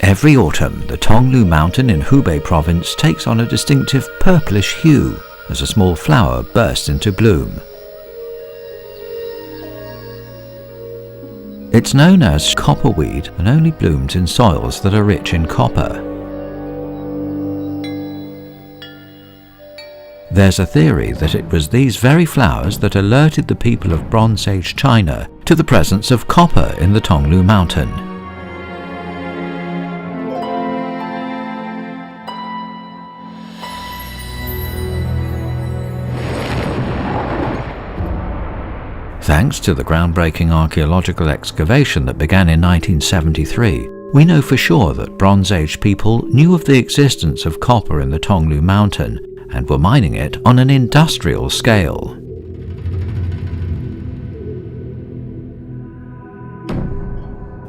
Every autumn, the Tonglu mountain in Hubei province takes on a distinctive purplish hue as a small flower bursts into bloom. It's known as copperweed and only blooms in soils that are rich in copper. There's a theory that it was these very flowers that alerted the people of Bronze Age China to the presence of copper in the Tonglu mountain. Thanks to the groundbreaking archaeological excavation that began in 1973, we know for sure that Bronze Age people knew of the existence of copper in the Tonglu mountain and were mining it on an industrial scale.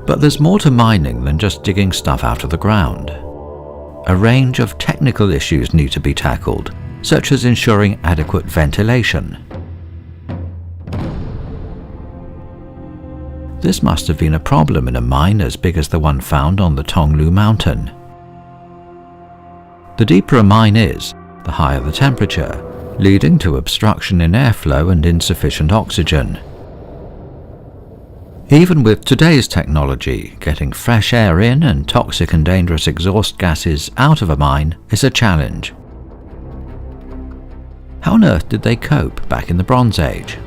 But there's more to mining than just digging stuff out of the ground. A range of technical issues need to be tackled, such as ensuring adequate ventilation. This must have been a problem in a mine as big as the one found on the Tonglu mountain. The deeper a mine is, the higher the temperature, leading to obstruction in airflow and insufficient oxygen. Even with today's technology, getting fresh air in and toxic and dangerous exhaust gases out of a mine is a challenge. How on earth did they cope back in the Bronze Age?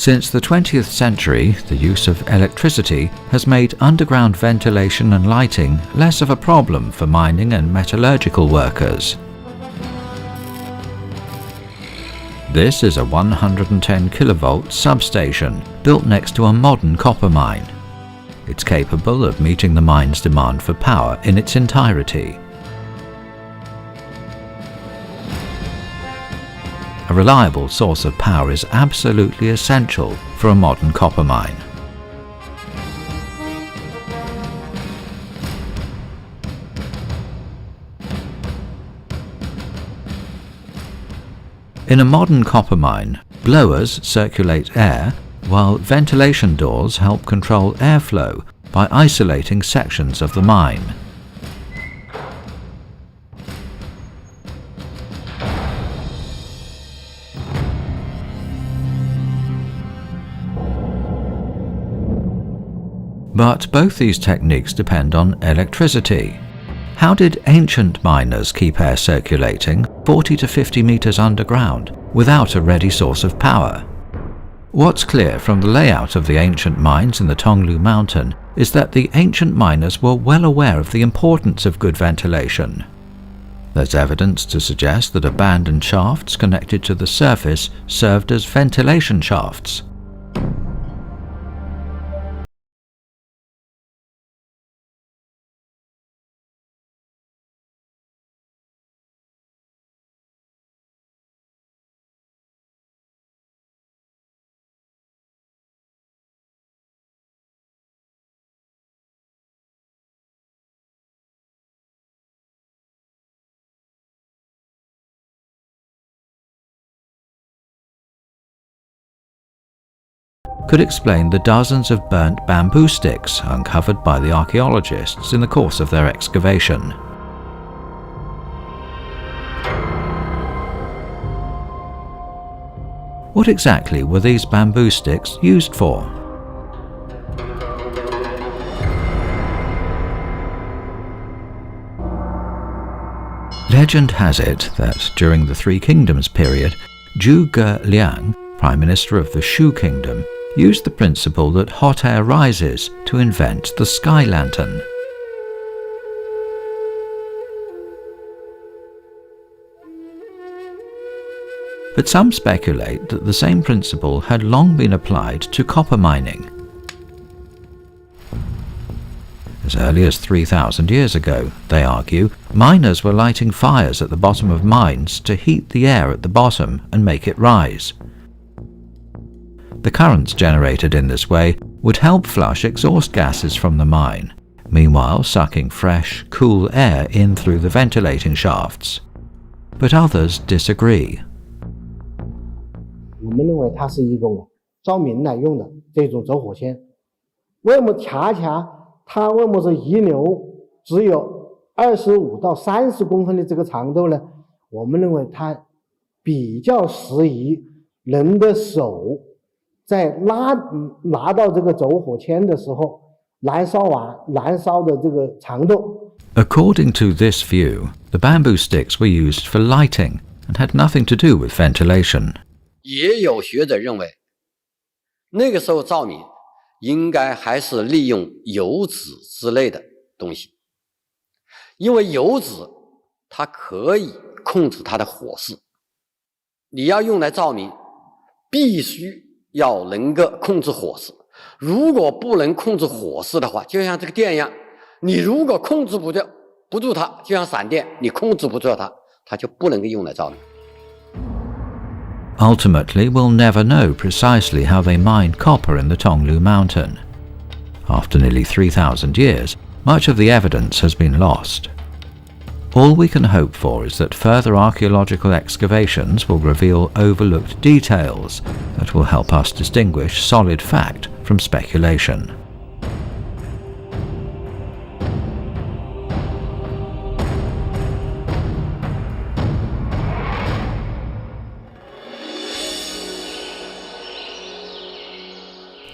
Since the 20th century, the use of electricity has made underground ventilation and lighting less of a problem for mining and metallurgical workers. This is a 110 kilovolt substation built next to a modern copper mine. It's capable of meeting the mine's demand for power in its entirety. A reliable source of power is absolutely essential for a modern copper mine. In a modern copper mine, blowers circulate air, while ventilation doors help control airflow by isolating sections of the mine. But both these techniques depend on electricity. How did ancient miners keep air circulating 40 to 50 meters underground without a ready source of power? What's clear from the layout of the ancient mines in the Tonglu mountain is that the ancient miners were well aware of the importance of good ventilation. There's evidence to suggest that abandoned shafts connected to the surface served as ventilation shafts. Could explain the dozens of burnt bamboo sticks uncovered by the archaeologists in the course of their excavation. What exactly were these bamboo sticks used for? Legend has it that during the Three Kingdoms period, Zhuge Liang, Prime Minister of the Shu Kingdom, used the principle that hot air rises to invent the sky lantern. But some speculate that the same principle had long been applied to copper mining. As early as 3,000 years ago, they argue, miners were lighting fires at the bottom of mines to heat the air at the bottom and make it rise. The currents generated in this way would help flush exhaust gases from the mine, meanwhile sucking fresh, cool air in through the ventilating shafts. But others disagree. 我们认为它是一种照明来用的这种走火圈。为什么恰恰它为什么是遗留只有25到30公分的这个长度呢？我们认为它比较适宜人的手在拿到这个走火圈的时候，燃烧的这个长度。According to this view, the bamboo sticks were used for lighting and had nothing to do with ventilation. 也有学者认为，那个时候照明应该还是利用油脂之类的东西，因为油脂它可以控制它的火势。你要用来照明，必须要能够控制火势。如果不能控制火势的话，就像这个电一样，你如果控制不住它，就像闪电，你控制不住它，它就不能够用来照明。Ultimately, we'll never know precisely how they mined copper in the Tonglu Mountain. After nearly 3,000 years, much of the evidence has been lost. All we can hope for is that further archaeological excavations will reveal overlooked details that will help us distinguish solid fact from speculation.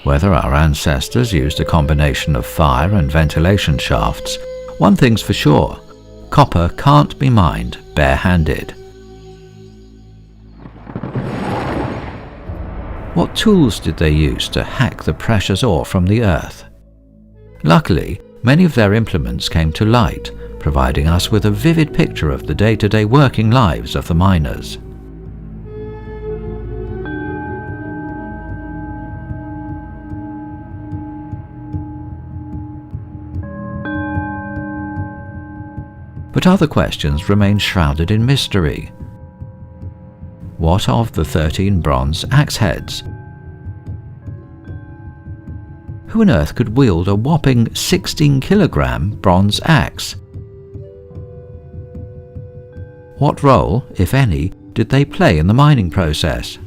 Whether our ancestors used a combination of fire and ventilation shafts, one thing's for sure: copper can't be mined bare-handed. What tools did they use to hack the precious ore from the earth? Luckily, many of their implements came to light, providing us with a vivid picture of the day-to-day working lives of the miners. But other questions remain shrouded in mystery. What of the 13 bronze axe heads? Who on earth could wield a whopping 16-kilogram bronze axe? What role, if any, did they play in the mining process?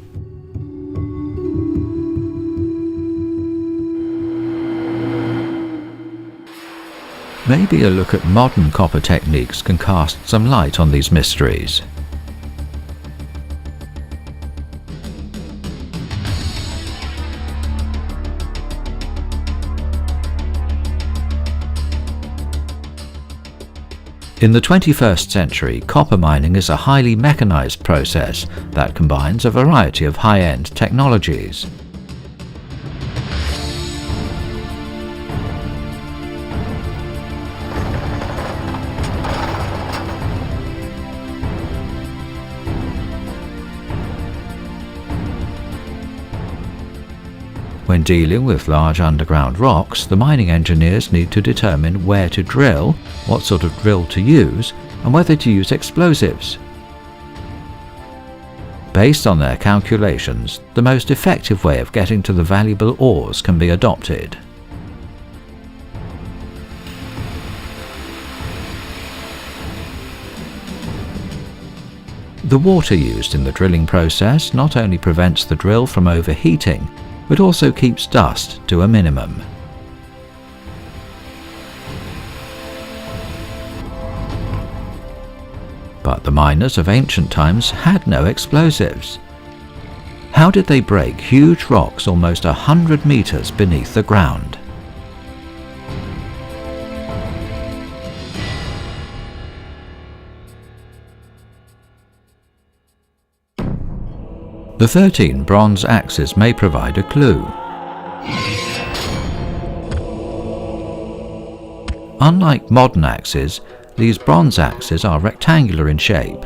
Maybe a look at modern copper techniques can cast some light on these mysteries. In the 21st century, copper mining is a highly mechanized process that combines a variety of high-end technologies. When dealing with large underground rocks, the mining engineers need to determine where to drill, what sort of drill to use, and whether to use explosives. Based on their calculations, the most effective way of getting to the valuable ores can be adopted. The water used in the drilling process not only prevents the drill from overheating, but also keeps dust to a minimum. But the miners of ancient times had no explosives. How did they break huge rocks almost 100 meters beneath the ground? The 13 bronze axes may provide a clue. Unlike modern axes, these bronze axes are rectangular in shape.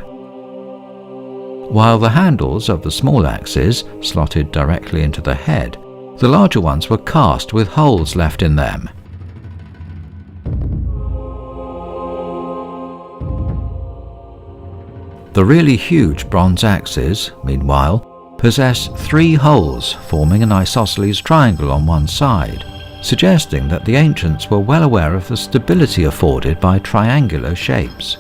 While the handles of the small axes slotted directly into the head, the larger ones were cast with holes left in them. The really huge bronze axes, meanwhile, possess 3 holes forming an isosceles triangle on one side, suggesting that the ancients were well aware of the stability afforded by triangular shapes.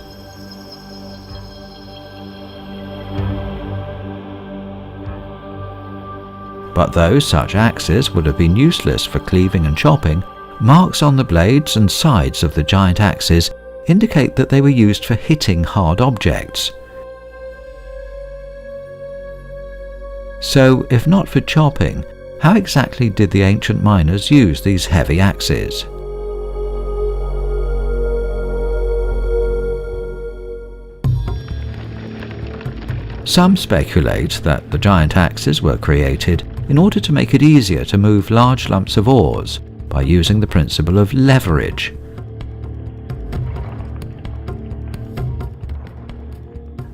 But though such axes would have been useless for cleaving and chopping, marks on the blades and sides of the giant axes indicate that they were used for hitting hard objects. So, if not for chopping, how exactly did the ancient miners use these heavy axes? Some speculate that the giant axes were created in order to make it easier to move large lumps of ores by using the principle of leverage.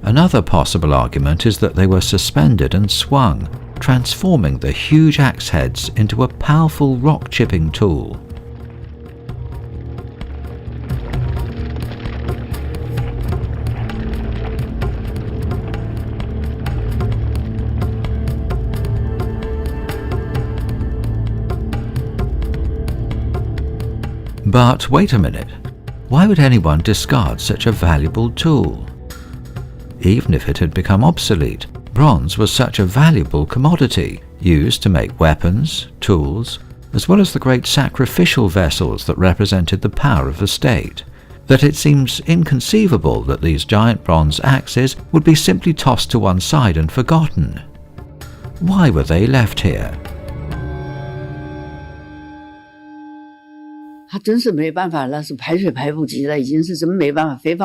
Another possible argument is that they were suspended and swung, transforming the huge axe heads into a powerful rock-chipping tool. But wait a minute, why would anyone discard such a valuable tool? Even if it had become obsolete, bronze was such a valuable commodity, used to make weapons, tools, as well as the great sacrificial vessels that represented the power of the state, that it seems inconceivable that these giant bronze axes would be simply tossed to one side and forgotten. Why were they left here? 他真是没办法，那是排水排不及了，已经是真没办法，非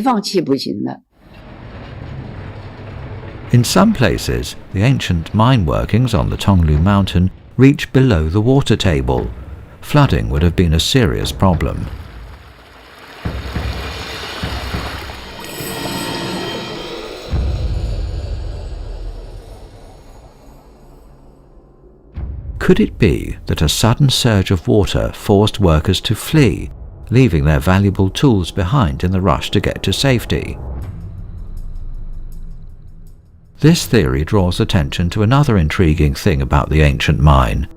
放弃不行了。 In some places, the ancient mine workings on the Tonglu Mountain reach below the water table. Flooding would have been a serious problem. Could it be that a sudden surge of water forced workers to flee, leaving their valuable tools behind in the rush to get to safety? This theory draws attention to another intriguing thing about the ancient mine.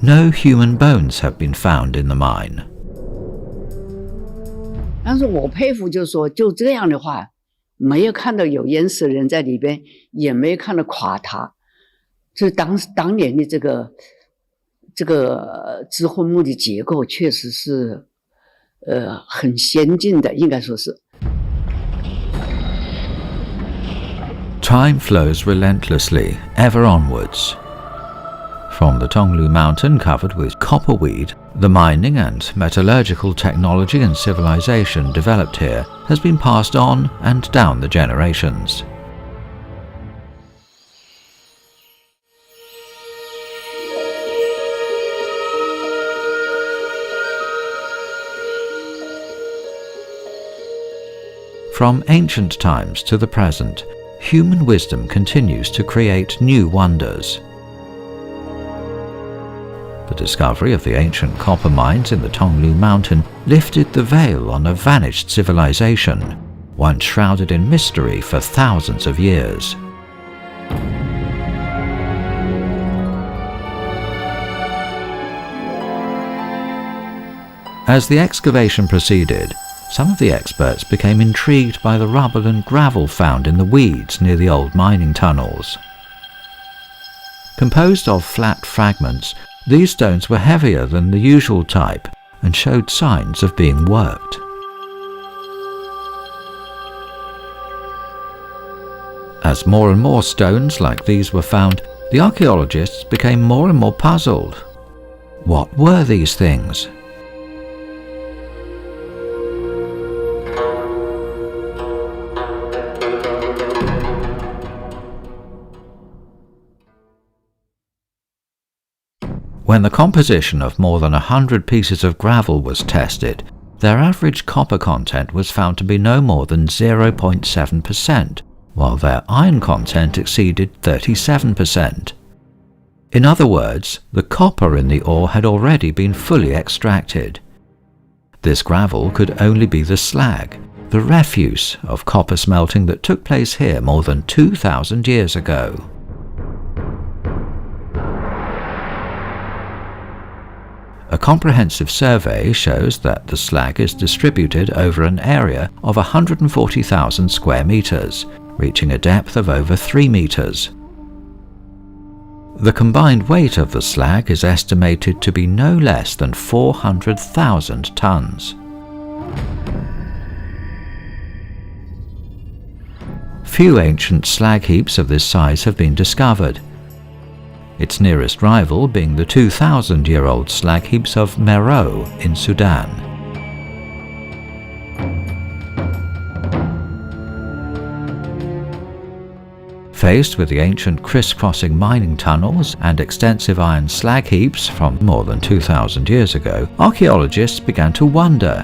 No human bones have been found in the mine. 但是我佩服，就是说，就这样的话，没有看到有淹死人在里边，也没有看到垮塌，这当年的这个支魂墓的结构确实是很先进的，应该说是。 Time flows relentlessly, ever onwards. From the Tonglu Mountain covered with copperweed, the mining and metallurgical technology and civilization developed here has been passed on and down the generations. From ancient times to the present, human wisdom continues to create new wonders. The discovery of the ancient copper mines in the Tonglu Mountain lifted the veil on a vanished civilization, once shrouded in mystery for thousands of years. As the excavation proceeded, some of the experts became intrigued by the rubble and gravel found in the weeds near the old mining tunnels. Composed of flat fragments, these stones were heavier than the usual type and showed signs of being worked. As more and more stones like these were found, the archaeologists became more and more puzzled. What were these things? When the composition of more than 100 pieces of gravel was tested, their average copper content was found to be no more than 0.7%, while their iron content exceeded 37%. In other words, the copper in the ore had already been fully extracted. This gravel could only be the slag, the refuse of copper smelting that took place here more than 2,000 years ago. A comprehensive survey shows that the slag is distributed over an area of 140,000 square meters, reaching a depth of over 3 meters. The combined weight of the slag is estimated to be no less than 400,000 tons. Few ancient slag heaps of this size have been discovered, its nearest rival being the 2,000-year-old slag heaps of Meroe in Sudan. Faced with the ancient criss-crossing mining tunnels and extensive iron slag heaps from more than 2,000 years ago, archaeologists began to wonder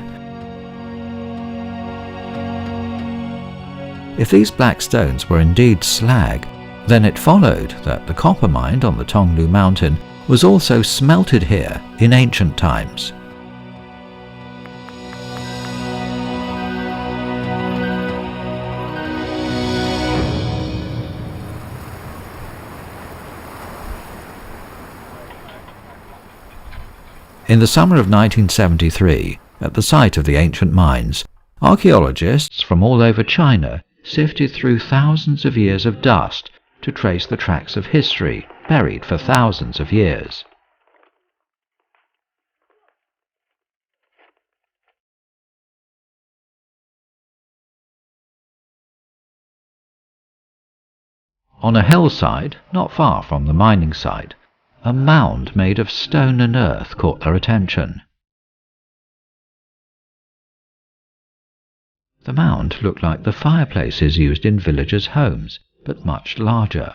if these black stones were indeed slag. Then it followed that the copper mined on the Tonglu mountain was also smelted here in ancient times. In the summer of 1973, at the site of the ancient mines, archaeologists from all over China sifted through thousands of years of dust to trace the tracks of history buried for thousands of years. On a hillside, not far from the mining site, a mound made of stone and earth caught their attention. The mound looked like the fireplaces used in villagers' homes, but much larger.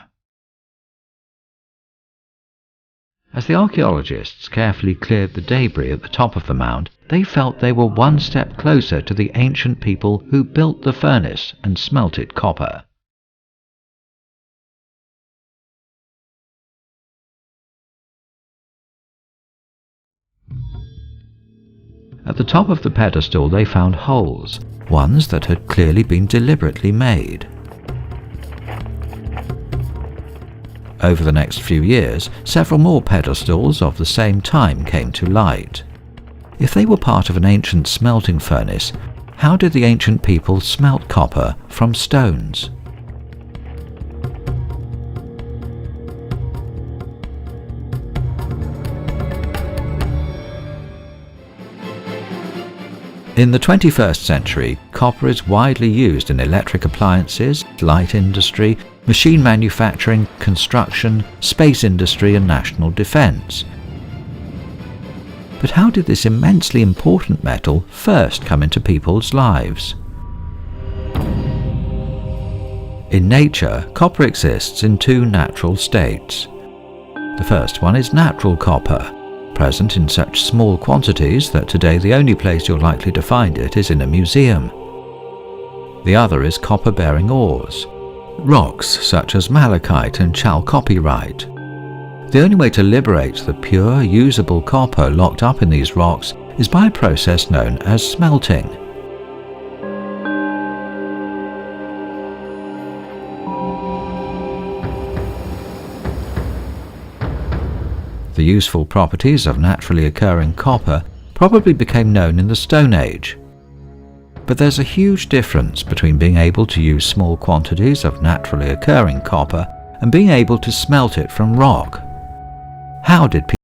As the archaeologists carefully cleared the debris at the top of the mound, they felt they were one step closer to the ancient people who built the furnace and smelted copper. At the top of the pedestal they found holes, ones that had clearly been deliberately made. Over the next few years, several more pedestals of the same time came to light. If they were part of an ancient smelting furnace, how did the ancient people smelt copper from stones? In the 21st century, copper is widely used in electric appliances, light industry, machine manufacturing, construction, space industry and national defense. But how did this immensely important metal first come into people's lives? In nature, copper exists in two natural states. The first one is natural copper, present in such small quantities that today the only place you're likely to find it is in a museum. The other is copper-bearing ores, rocks such as malachite and chalcopyrite. The only way to liberate the pure, usable copper locked up in these rocks is by a process known as smelting. The useful properties of naturally occurring copper probably became known in the Stone Age. But there's a huge difference between being able to use small quantities of naturally occurring copper and being able to smelt it from rock. How did people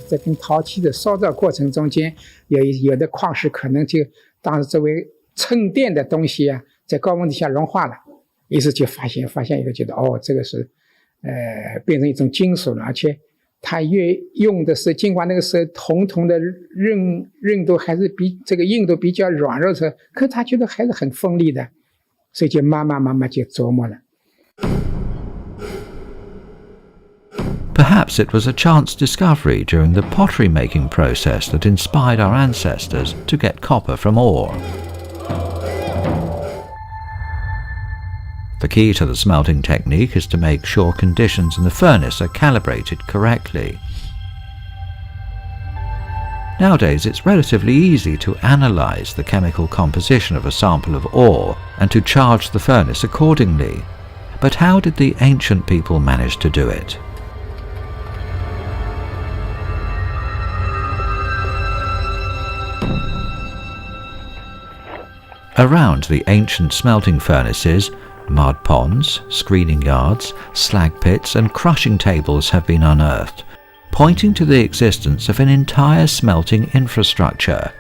在跟陶器的烧造过程中间，有的矿石可能就当时作为衬垫的东西啊，在高温底下融化了，于是就发现一个觉得哦，这个是变成一种金属了，而且它越用的是，尽管那个时候铜的韧度还是比这个硬度比较软弱的，可他觉得还是很锋利的，所以就慢慢就琢磨了。Perhaps it was a chance discovery during the pottery-making process that inspired our ancestors to get copper from ore. The key to the smelting technique is to make sure conditions in the furnace are calibrated correctly. Nowadays, it's relatively easy to analyze the chemical composition of a sample of ore and to charge the furnace accordingly. But how did the ancient people manage to do it? Around the ancient smelting furnaces, mud ponds, screening yards, slag pits and crushing tables have been unearthed, pointing to the existence of an entire smelting infrastructure.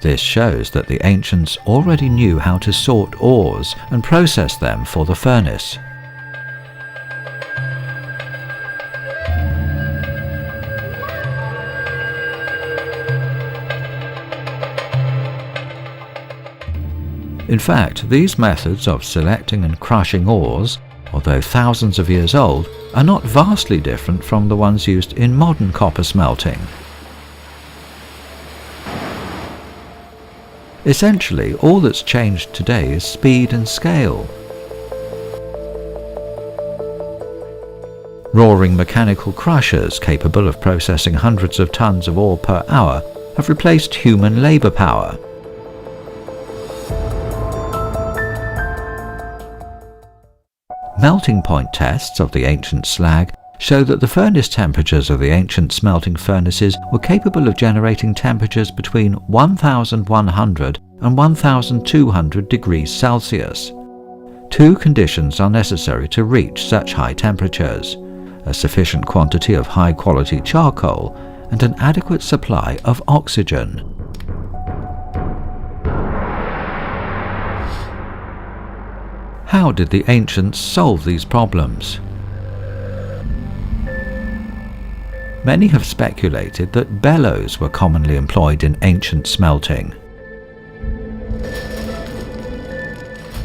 This shows that the ancients already knew how to sort ores and process them for the furnace. In fact, these methods of selecting and crushing ores, although thousands of years old, are not vastly different from the ones used in modern copper smelting. Essentially, all that's changed today is speed and scale. Roaring mechanical crushers capable of processing hundreds of tons of ore per hour have replaced human labour power. Melting point tests of the ancient slag show that the furnace temperatures of the ancient smelting furnaces were capable of generating temperatures between 1100 and 1200 degrees Celsius. Two conditions are necessary to reach such high temperatures: a sufficient quantity of high-quality charcoal and an adequate supply of oxygen. How did the ancients solve these problems? Many have speculated that bellows were commonly employed in ancient smelting.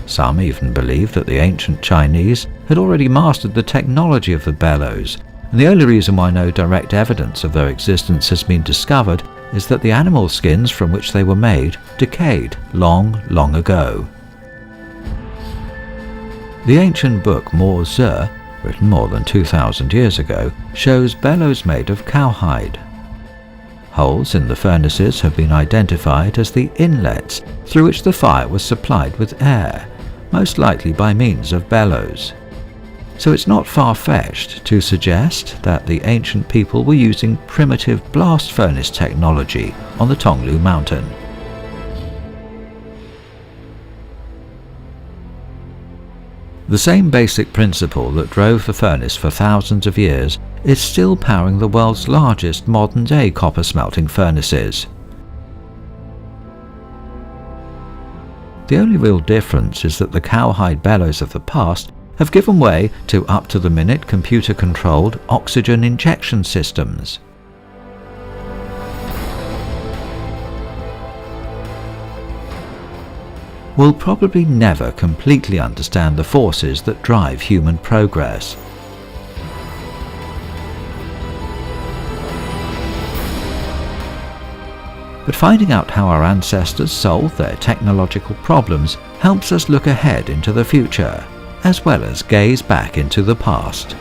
Some even believe that the ancient Chinese had already mastered the technology of the bellows, and the only reason why no direct evidence of their existence has been discovered is that the animal skins from which they were made decayed long, long ago. The ancient book Mo-Zi, written more than 2,000 years ago, shows bellows made of cowhide. Holes in the furnaces have been identified as the inlets through which the fire was supplied with air, most likely by means of bellows. So it's not far-fetched to suggest that the ancient people were using primitive blast furnace technology on the Tonglu mountain. The same basic principle that drove the furnace for thousands of years is still powering the world's largest modern-day copper smelting furnaces. The only real difference is that the cowhide bellows of the past have given way to up-to-the-minute computer-controlled oxygen injection systems. We'll probably never completely understand the forces that drive human progress. But finding out how our ancestors solved their technological problems helps us look ahead into the future, as well as gaze back into the past.